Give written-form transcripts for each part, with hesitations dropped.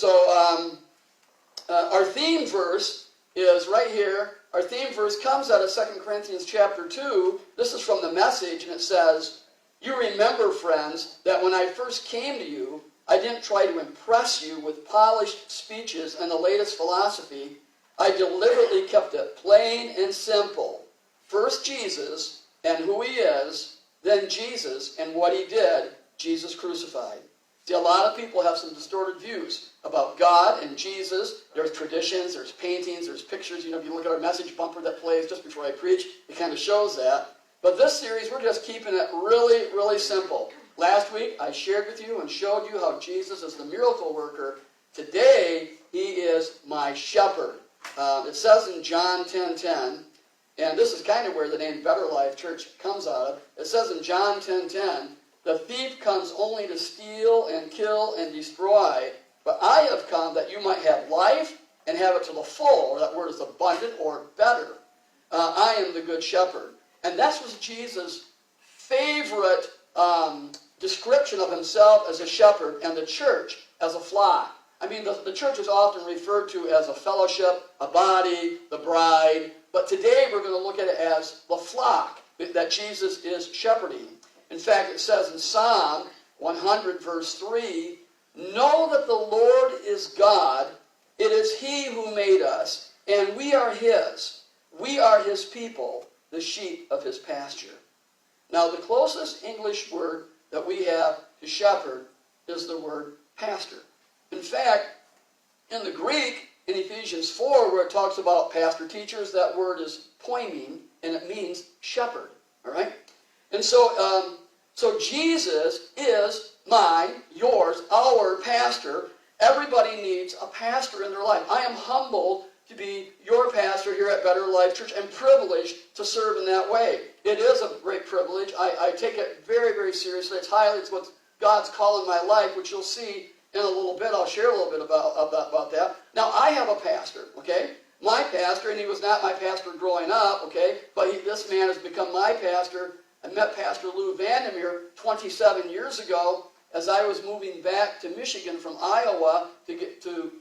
Our theme verse is right here. Our theme verse comes out of 2 Corinthians chapter 2. This is from the Message, and it says, "You remember, friends, that when I first came to you, I didn't try to impress you with polished speeches and the latest philosophy. I deliberately kept it plain and simple. First Jesus and who he is, then Jesus and what he did, Jesus crucified." See, a lot of people have some distorted views about God and Jesus. There's traditions, there's paintings, there's pictures. You know, if you look at our message bumper that plays just before I preach, it kind of shows that. But this series, we're just keeping it really, really simple. Last week, I shared with you and showed you how Jesus is the miracle worker. Today, he is my shepherd. It says in John 10:10, and this is kind of where the name Better Life Church comes out of. It says in John 10:10, "The thief comes only to steal and kill and destroy, but I have come that you might have life and have it to the full," or that word is abundant or better. I am the good shepherd. And that was Jesus' favorite description of himself as a shepherd and the church as a flock. I mean, the church is often referred to as a fellowship, a body, the bride. But today we're going to look at it as the flock that Jesus is shepherding. In fact, it says in Psalm 100, verse 3, "Know that the Lord is God. It is he who made us, and we are his. We are his people, the sheep of his pasture." Now, the closest English word that we have to shepherd is the word pastor. In fact, in the Greek, in Ephesians 4, where it talks about pastor teachers, that word is poimen, and it means shepherd. All right? And so Jesus is mine, yours, our pastor. Everybody needs a pastor in their life. I am humbled to be your pastor here at Better Life Church and privileged to serve in that way. It is a great privilege. I take it very, very seriously. It's what God's call in my life, which you'll see in a little bit. I'll share a little bit about that. Now, I have a pastor, okay? My pastor, and he was not my pastor growing up, okay? But this man has become my pastor. I met Pastor Lou Vandermeer 27 years ago as I was moving back to Michigan from Iowa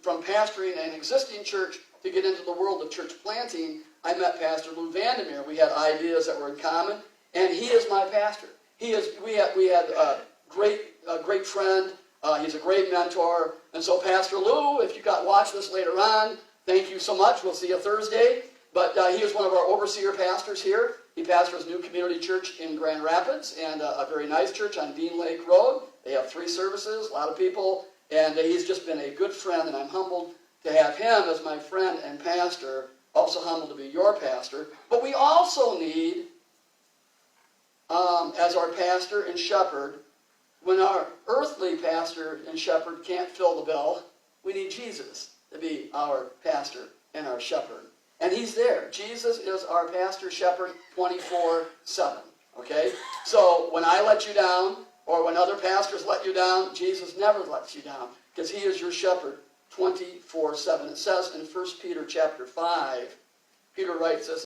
from pastoring an existing church to get into the world of church planting. I met Pastor Lou Vandermeer. We had ideas that were in common, and he is my pastor. We had a great friend. He's a great mentor. And so Pastor Lou, if you watch this later on, thank you so much. We'll see you Thursday. But he is one of our overseer pastors here. He pastors New Community Church in Grand Rapids, and a very nice church on Dean Lake Road. They have 3 services, a lot of people, and he's just been a good friend, and I'm humbled to have him as my friend and pastor, also humbled to be your pastor. But we also need, as our pastor and shepherd, when our earthly pastor and shepherd can't fill the bill, we need Jesus to be our pastor and our shepherd. And he's there. Jesus is our pastor, shepherd, 24/7. Okay? So when I let you down, or when other pastors let you down, Jesus never lets you down, because he is your shepherd 24/7. It says in 1 Peter chapter 5, Peter writes this,